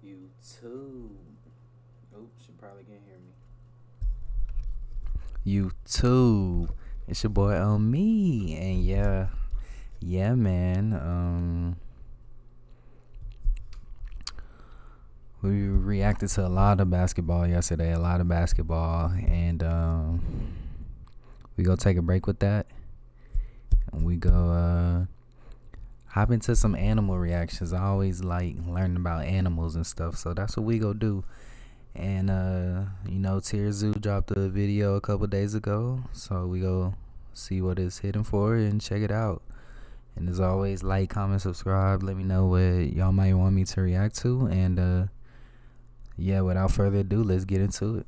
You too. Oops, you probably can't hear me. You too. It's your boy on me. And yeah, man. We reacted to a lot of basketball yesterday, and we go take a break with that. And we go hop into some animal reactions. I always like learning about animals and stuff, so that's what we go do. And Tierzoo dropped a video a couple days ago, so we go see what it's hitting for and check it out. And as always, like, comment, subscribe. Let me know what y'all might want me to react to. And without further ado, let's get into it.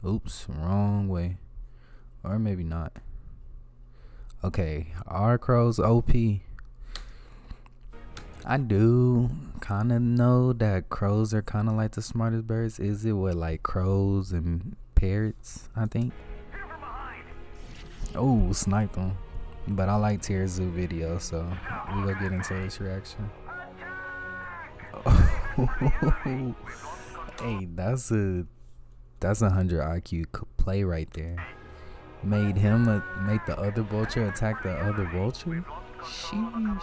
Oops, wrong way, or maybe not. Okay, are crows OP? I do kind of know that crows are kind of like the smartest birds. Is it what, like crows and parrots, I think? Oh, sniped them. But I like Tierzoo video, so we go get into this reaction. Hey, that's a 100 IQ play right there. Made the other vulture attack the other vulture. Sheesh.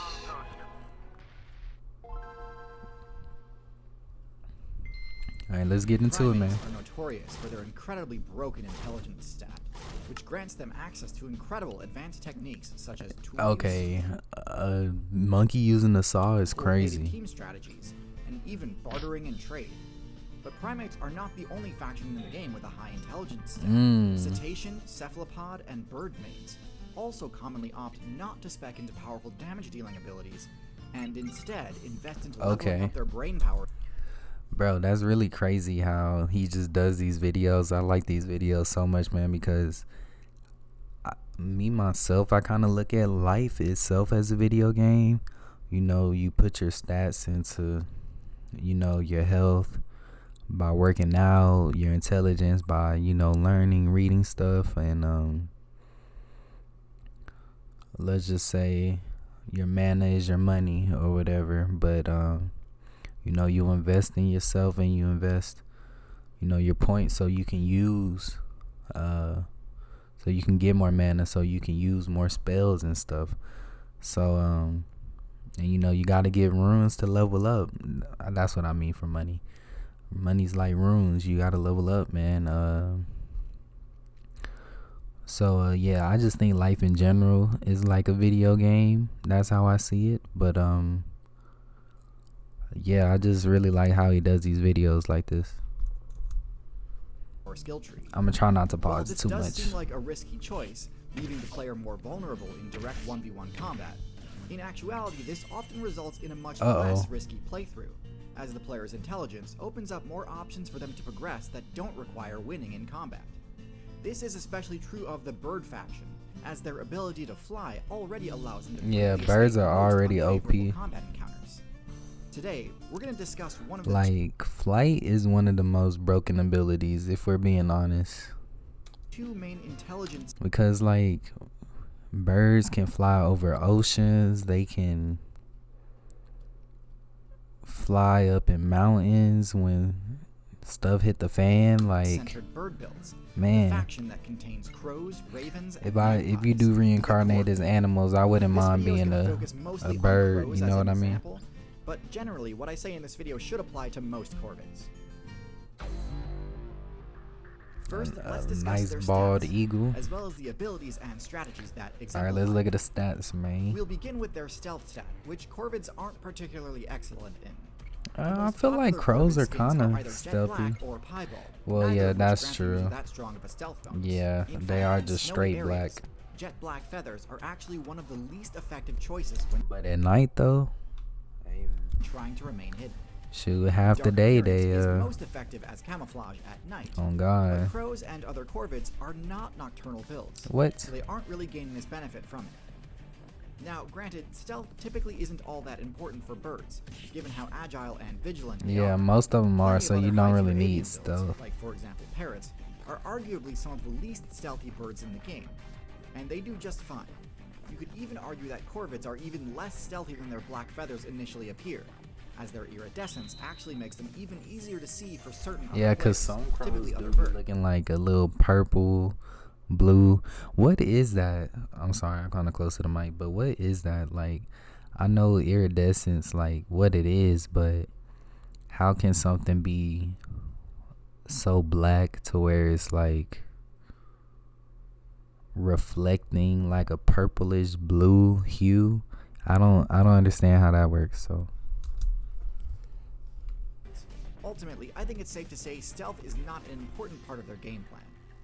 All right, let's get into it, man. Primates are notorious for their incredibly broken intelligence stat, which grants them access to incredible advanced techniques such as tools. Okay, a monkey using a saw is crazy. Team strategies, and even bartering and trade. But primates are not the only faction in the game with a high intelligence stat. Cetacean, cephalopod, and bird mates also commonly opt not to spec into powerful damage-dealing abilities, and instead invest into leveling up their brain power. Bro, that's really crazy how he just does these videos. I like these videos so much, man, because myself, I kind of look at life itself as a video game. You know, you put your stats into, your health by working out, your intelligence by, learning, reading stuff, and let's just say your mana is your money or whatever. But you invest in yourself, and you invest, your points so you can use, so you can get more mana, so you can use more spells and stuff. So, and you got to get runes to level up. That's what I mean for money. Money's like runes. You got to level up, man. I just think life in general is like a video game. That's how I see it. But, I just really like how he does these videos like this. Or skill tree. I'm gonna try not to pause too much. This does seem like a risky choice, leaving the player more vulnerable in direct 1v1 combat. In actuality, this often results in a much less risky playthrough, as the player's intelligence opens up more options for them to progress that don't require winning in combat. This is especially true of the bird faction, as their ability to fly already allows them to birds are already OP. Combat encounters. Today, we're going to discuss one of the flight is one of the most broken abilities, if we're being honest. Two main intelligence, because birds can fly over oceans, they can fly up in mountains when stuff hit the fan. Centered bird builds. Man, faction that contains crows, ravens, if you do reincarnate as animals, I wouldn't mind being a bird. You know what I mean? But generally, what I say in this video should apply to most corvids. First, let's discuss their bald stats, eagle, as well as the abilities and strategies that exemplify. Alright, let's look at the stats, man. We'll begin with their stealth stat, which corvids aren't particularly excellent in. I feel like crows are kind of stealthy. Well, yeah, that's true. Yeah, they are just straight black. Jet black feathers are actually one of the least effective choices but at night, though, trying to remain hidden. Shoot, half the day they is most effective as camouflage at night. Oh God. But crows and other corvids are not nocturnal builds. What? So they aren't really gaining this benefit from it. Now, granted, stealth typically isn't all that important for birds, given how agile and vigilant they are. Most of them are, so you don't really need builds, stealth. Like, for example, parrots are arguably some of the least stealthy birds in the game, and they do just fine. You could even argue that corvids are even less stealthy than their black feathers initially appear. as their iridescence actually makes them even easier to see for certain Yeah, other because players, some crows typically do other be birds. looking like a little purple, blue. What is that? I'm sorry, I'm kind of close to the mic, but what is that? Like, I know iridescence, like what it is, but how can something be so black to where it's like reflecting like a purplish blue hue? I don't understand how that works. So Ultimately, I think it's safe to say stealth is not an important part of their game plan.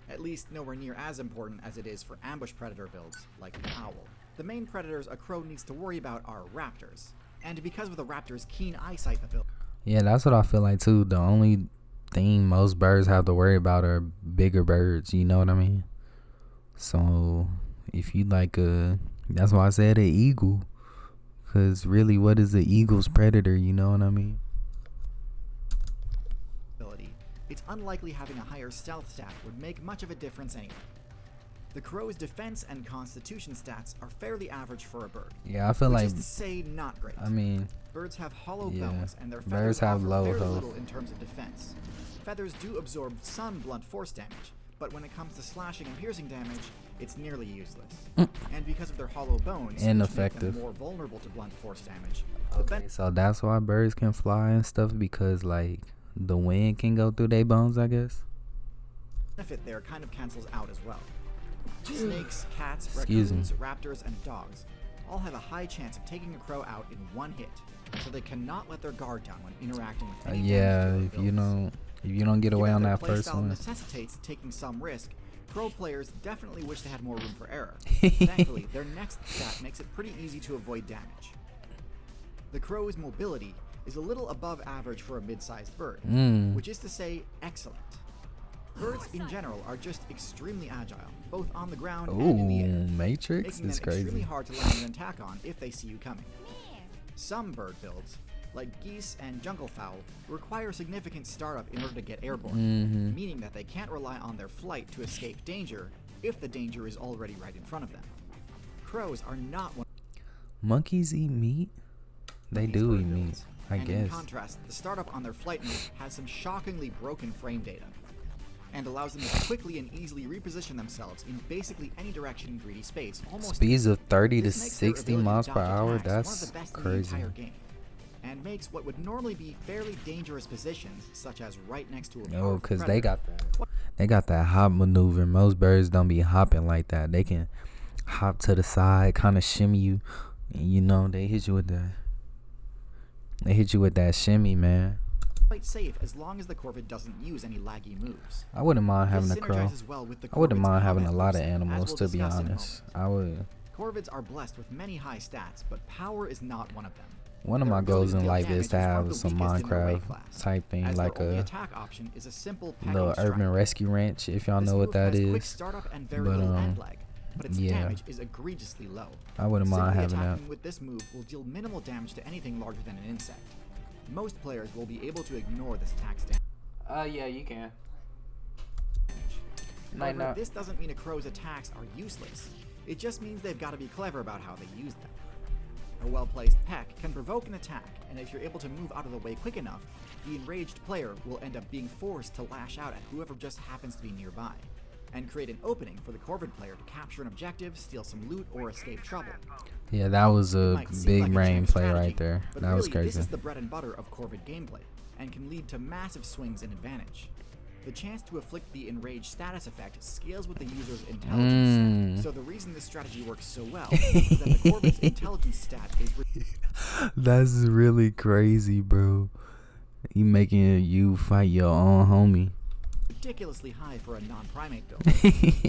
At least nowhere near as important as it is for ambush predator builds, like an owl. The main predators a crow needs to worry about are raptors, and because of the raptor's keen eyesight ability. yeah, that's what I feel like too. The only thing most birds have to worry about are bigger birds. You know what I mean? So if you like that's why I said an eagle, cause really, what is the eagle's predator? You know what I mean? It's unlikely having a higher stealth stat would make much of a difference anyway. The crow's defense and constitution stats are fairly average for a bird. Yeah, I feel which like, is to say, not great. I mean, Birds have hollow yeah, bones, and their birds feathers have offer low very health. little in terms of defense. Feathers do absorb some blunt force damage, but when it comes to slashing and piercing damage, it's nearly useless. And because of their hollow bones, Ineffective. which make them more vulnerable to blunt force damage, Okay, so that's why birds can fly and stuff, because like the wind can go through their bones, I guess. benefit there kind of cancels out as well. Snakes, cats, Excuse me. raccoons, raptors, and dogs all have a high chance of taking a crow out in one hit, so they cannot let their guard down when interacting with any Yeah, damage if dealer you builds. don't get away Given on their that first playstyle one. necessitates taking some risk, crow players definitely wish they had more room for error. Thankfully, their next stat makes it pretty easy to avoid damage. The crow's mobility is a little above average for a mid-sized bird, which is to say, excellent. Birds in general are just extremely agile, both on the ground and in the air, Matrix making is them extremely crazy. hard to land an attack on if they see you coming. Some bird builds, like geese and junglefowl, require significant startup in order to get airborne, meaning that they can't rely on their flight to escape danger if the danger is already right in front of them. Crows are not one Monkeys eat meat? They of these do bird eat meat, builds, I and in guess. contrast, the startup on their flight mode has some shockingly broken frame data, and allows them to quickly and easily reposition themselves in basically any direction in 3D space. Almost Speeds of 30 to this makes their 60 ability to miles per dodge hour. attacks one of That's the best in crazy. the entire game, and makes what would normally be fairly dangerous positions, such as right next to a No, powerful because predator, they got that hop maneuver. Most birds don't be hopping like that. They can hop to the side, kind of shimmy you, and they hit you with that. They hit you with that shimmy, man. quite safe as long as the corvid doesn't use any laggy moves. I wouldn't mind having This a crow. synergizes well with the I wouldn't corvid's mind having a combat lot of moveset, as animals, we'll to be discuss in a honest. moment. I would. Corvids are blessed with many high stats, but power is not one of them. One of Their my ability goals to in deal life damage is to one of have the some weakest in their weight Minecraft class, type thing, as like their only a attack option is a simple little package urban strike. rescue ranch, if y'all This know what move that has quick is. startup and very But, little end lag, but its yeah. damage is egregiously low. I wouldn't mind Simply having that. attacking with this move will deal minimal damage to anything larger than an insect. Most players will be able to ignore this attack's damage. Yeah, you can. However, this doesn't mean a crow's attacks are useless. It just means they've got to be clever about how they use them. A well-placed peck can provoke an attack, and if you're able to move out of the way quick enough, the enraged player will end up being forced to lash out at whoever just happens to be nearby, and create an opening for the corvid player to capture an objective, steal some loot, or escape trouble. Yeah, that was It a might seem big like a brain cheap play strategy, right there. but That was really, This crazy. is the bread and butter of corvid gameplay, and can lead to massive swings in advantage. The chance to afflict the enraged status effect scales with the user's intelligence, so the reason this strategy works so well is that the corvid's intelligence stat is That's really crazy, bro. You making you fight your own homie. ridiculously high for a non-primate build.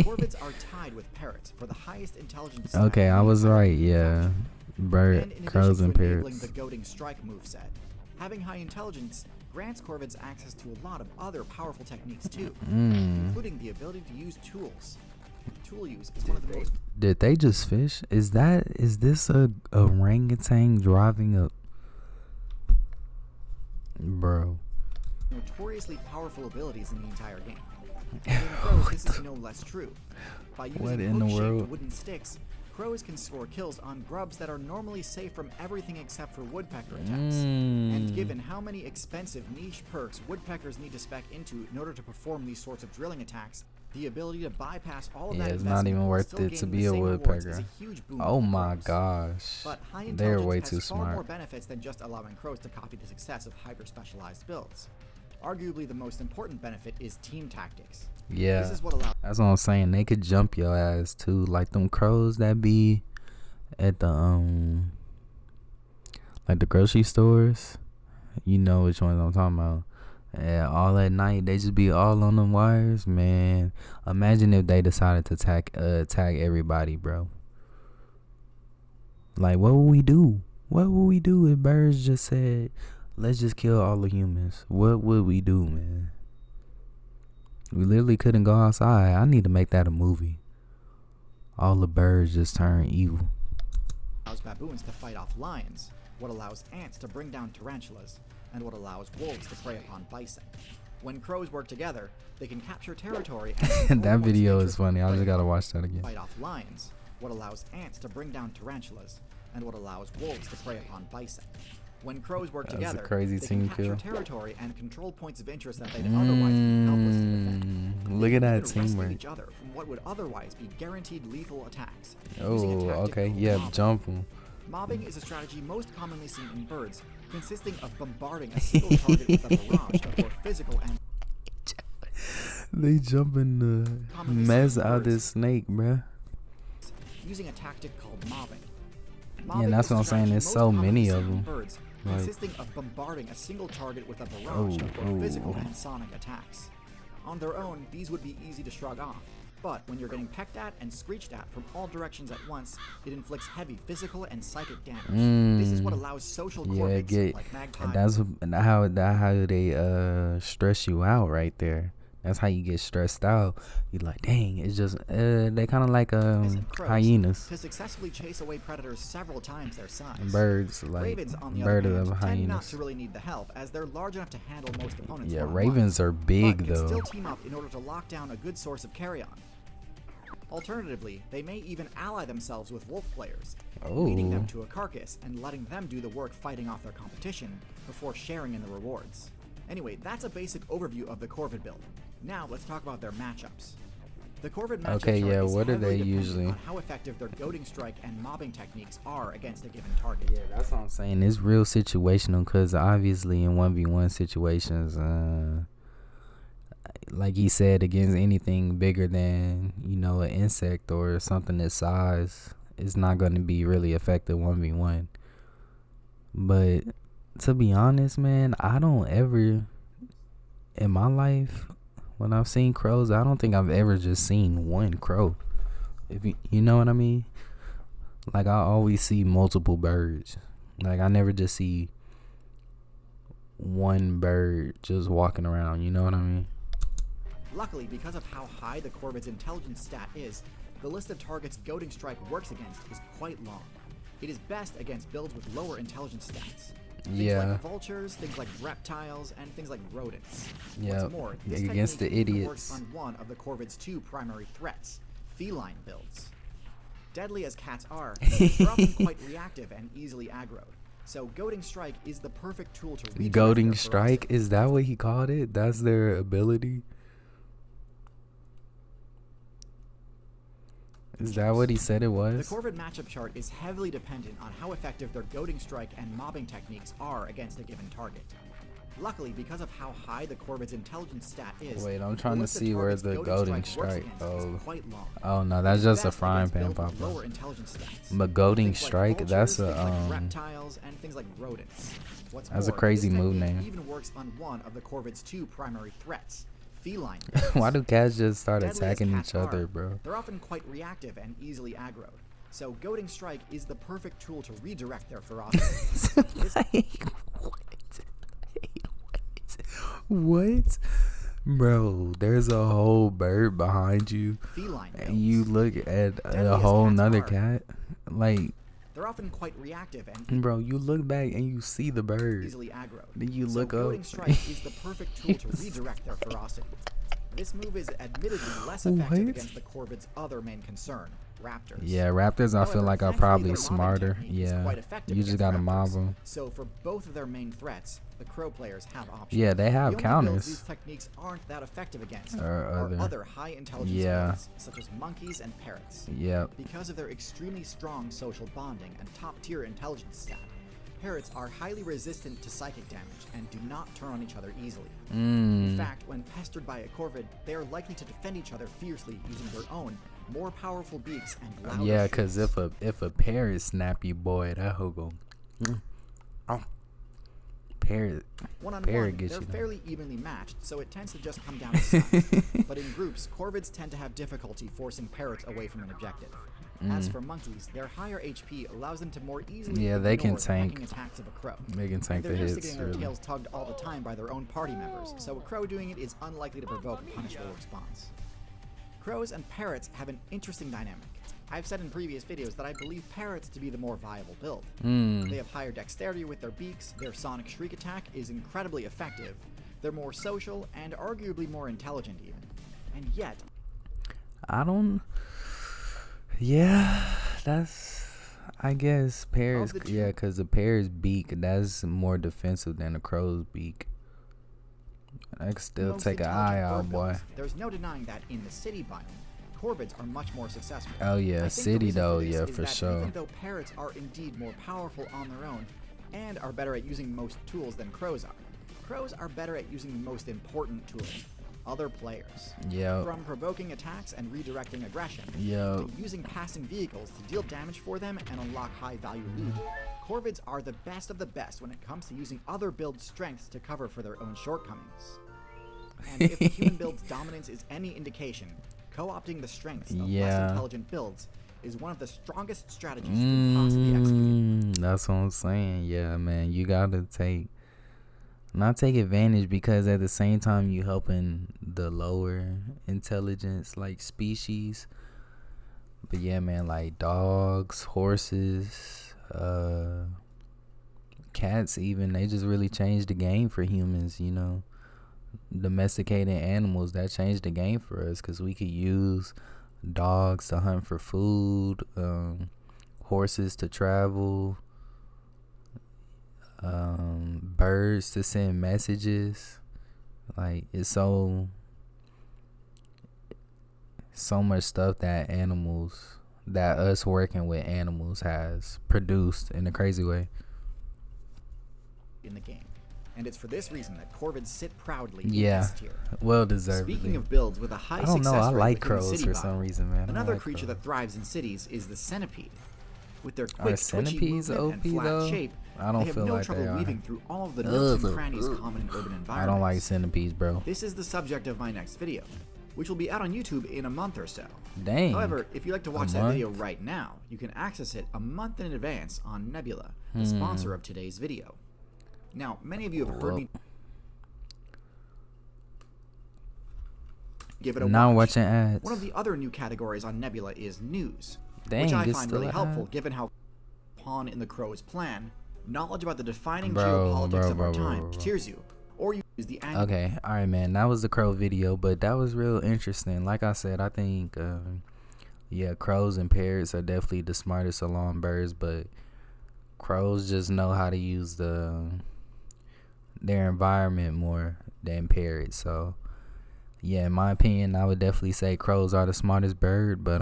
Corvids are tied with parrots for the highest intelligence stat Okay, in I the was entire right. game. Yeah, And in crows addition and to enabling parrots. the goading strike moveset, having high intelligence grants corvids access to a lot of other powerful techniques too, including the ability to use tools. Tool use is one of the most Did they just fish? Is this a orangutan driving a bro? notoriously powerful abilities in the entire game. And in Crows, this is no less true. By What using in the hook-shaped world? wooden sticks, crows can score kills on grubs that are normally safe from everything except for woodpecker attacks. And given how many expensive niche perks woodpeckers need to spec into in order to perform these sorts of drilling attacks, the ability to bypass all of that it's not even worth it to be a woodpecker. Oh my gosh. But high They're way intelligence too has far more smart. benefits than just allowing crows to copy the success of hyper-specialized builds. Arguably the most important benefit is team tactics. Yeah, This is what allows that's what I'm saying. They could jump your ass too, like them crows that be at the like the grocery stores. You know which ones I'm talking about. Yeah, all at night they just be all on them wires, man. Imagine if they decided to tag everybody, bro. Like, what would we do? What would we do if birds just said, "Let's just kill all the humans"? What would we do, man? We literally couldn't go outside. I need to make that a movie. All the birds just turn evil. baboons to fight off lions, what allows ants to bring down tarantulas, and what allows wolves to prey upon bison. When crows work together, they can capture territory and that video is funny. I just gotta watch that again. Fight off lions, what allows ants to bring down tarantulas, and what allows wolves to prey upon bison. When crows work together, a crazy they can capture kill. territory and control points of interest that they'd otherwise be helpless to defend. Look at that They can even rescue teamwork. each other from what would otherwise be guaranteed lethal attacks. Oh, using a tactic okay. called Yeah, mobbing. jump 'em. Mobbing is a strategy most commonly seen in birds, consisting of bombarding a single target with a barrage of both physical and They jumping the commonly mess seen in out birds. this snake, bruh. Using a tactic called mobbing. Yeah, that's is a what I'm saying. strategy There's most so commonly many seen of in them. birds, Like- consisting of bombarding a single target with a barrage of both physical and sonic attacks. On their own, these would be easy to shrug off, but when you're getting pecked at and screeched at from all directions at once, it inflicts heavy physical and psychic damage. This is what allows social Yeah, corvids like magpies. and that's how they stress you out right there. That's how you get stressed out. You like, dang, it's just they kind of like crows, hyenas, to successfully chase away predators several times their size. birds, like Ravens, on the bird other of hand, tend not hyenas. to really need the help, as they're large enough to handle most opponents. Yeah, one-on-one, ravens are big but can though. still team up in order to lock down a good source of carrion. Alternatively, they may even ally themselves with wolf players, leading them to a carcass and letting them do the work fighting off their competition before sharing in the rewards. Anyway, that's a basic overview of the Corvid build. Now let's talk about their matchups. The Corvid matchup Okay, chart yeah, is what are heavily they dependent usually? on how effective their goading strike and mobbing techniques are against a given target. Yeah, that's what I'm saying. It's real situational because obviously in 1v1 situations, like he said, against anything bigger than, an insect or something this size, it's not going to be really effective 1v1. But to be honest, man, I don't ever, in my life, when I've seen crows, I don't think I've ever just seen one crow. If you know what I mean? Like, I always see multiple birds. Like, I never just see one bird just walking around. You know what I mean? Luckily, because of how high the Corvid's intelligence stat is, the list of targets Goading Strike works against is quite long. It is best against builds with lower intelligence stats. Things Yeah. like vultures, things like reptiles, and things like rodents. Yeah, What's more, this against the technique even idiots. works on one of the Corvid's two primary threats, feline builds. Deadly as cats are, they're often quite reactive and easily aggroed. So Goading Strike is the perfect tool to redirect Goading their strike? ferocity. Is that what he called it? That's their ability? Is that what he said it The was? Corvid matchup chart is heavily dependent on how effective their goading strike and mobbing techniques are against a given target. Luckily, because of how high the Corvid's intelligence stat is, Wait, I'm the trying to list of see where targets the goading goading works strike. against Oh. is quite long. Oh no, that's It is just a best frying against pan builds with pop up. lower intelligence stats. But goading Things like strike, vultures, that's things like a reptiles and things like rodents. What's That's a more, crazy this move technique name. even works on one of the Corvid's two primary threats, feline. Why do cats just start Deadly as attacking cats each other, are, bro? They're often quite reactive and easily aggroed. So Goading Strike is the perfect tool to redirect their ferocity. What? Bro, there's a whole bird behind you, Feline and builds. you look at Deadly a as whole cats nother are. cat. Like, They're often quite reactive and bro, you look back and you see the bird. easily aggroed. Then you So look Goading up. Strike is the perfect tool to redirect their ferocity. This move is admittedly less effective What? against the Corvid's other main concern, raptors. Yeah, raptors I feel However, like are thankfully, probably their mobbing smarter. technique is Yeah, quite effective you just against gotta raptors. mob them. So for both of their main threats, the crow players have options. Yeah, they have the only counters. builds these techniques aren't that effective against Or are other. other high intelligence Yeah. builds, such as monkeys and parrots. Yep. Because of their extremely strong social bonding and top-tier intelligence stat, parrots are highly resistant to psychic damage and do not turn on each other easily. In fact, when pestered by a corvid, they are likely to defend each other fiercely using their own, more powerful beaks and louder Yeah, cause shrieks. if a parrot snap you, boy, that hoe go. Oh. Parrot. One-on-one, Parrot gets they're you. fairly evenly matched, so it tends to just come down to size. But in groups, corvids tend to have difficulty forcing parrots away from an objective. As for monkeys, their higher HP allows them to more easily they can ignore the hacking tank. attacks of a crow. They can tank They're the used to hits. getting their Really. tails tugged all the time by their own party members, so a crow doing it is unlikely to provoke a punishable response. Crows and parrots have an interesting dynamic. I've said in previous videos that I believe parrots to be the more viable build. They have higher dexterity with their beaks, their sonic shriek attack is incredibly effective, they're more social, and arguably more intelligent even. And yet, I don't. Yeah, that's. I guess parrots. Of the two- Yeah, cause the parrot's beak that's more defensive than the crow's beak. I can still most take an intelligent eye out, bird boy. builds, there's no denying that in the city biome, corvids are much more successful. Oh yeah, I think the city reason though. for this Yeah, is for that sure. Even though parrots are indeed more powerful on their own, and are better at using most tools than crows are better at using the most important tools, other players. Yep. From provoking attacks and redirecting aggression, Yep. to using passing vehicles to deal damage for them and unlock high-value loot, corvids are the best of the best when it comes to using other build strengths to cover for their own shortcomings. And if the human build's dominance is any indication, co-opting the strengths of less intelligent builds is one of the strongest strategies you can possibly execute. That's what I'm saying. Yeah, man, you gotta not take advantage, because at the same time you helping the lower intelligence like species. But yeah, man, like dogs, horses, cats, even, they just really changed the game for humans. You know, domesticating animals, that changed the game for us, because we could use dogs to hunt for food, horses to travel, birds to send messages. Like, it's so much stuff that us working with animals has produced in a crazy way. In the game. And it's for this reason that corvids sit proudly in Yeah, S tier. well deserved. Speaking of builds with a high I don't success know, I rate like within the crows city for biome, some reason, man. I another like creature crows. that thrives in cities is the centipede. With their Are quick, twitchy centipedes movement and OP flat though? shape, I don't they have feel no like trouble they are. weaving through all of the nooks and Ugh. crannies common in urban environments. I don't like centipedes, bro. This is the subject of my next video, which will be out on YouTube in a month or so. Dang. However, if you'd like to watch that month? video right now, you can access it a month in advance on Nebula, the sponsor of today's video. Now, many of you have heard me give it a Not watch. watching ads. One of the other new categories on Nebula is news, Dang, which I it's find still really an helpful ad? given how pawn in the crow's plan, knowledge about the defining Bro, geopolitics bro, of our bro, time, bro, bro. Tierzoo, or use the angle. Okay, all right, man. That was the crow video, but that was real interesting. Like I said, I think, yeah, crows and parrots are definitely the smartest along birds, but crows just know how to use their environment more than parrots. So, yeah, in my opinion, I would definitely say crows are the smartest bird. But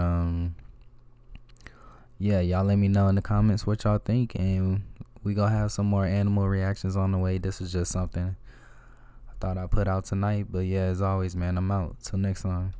yeah, y'all let me know in the comments what y'all think, and we gonna have some more animal reactions on the way. This is just something I thought I'd put out tonight. But yeah, as always, man, I'm out. Till next time.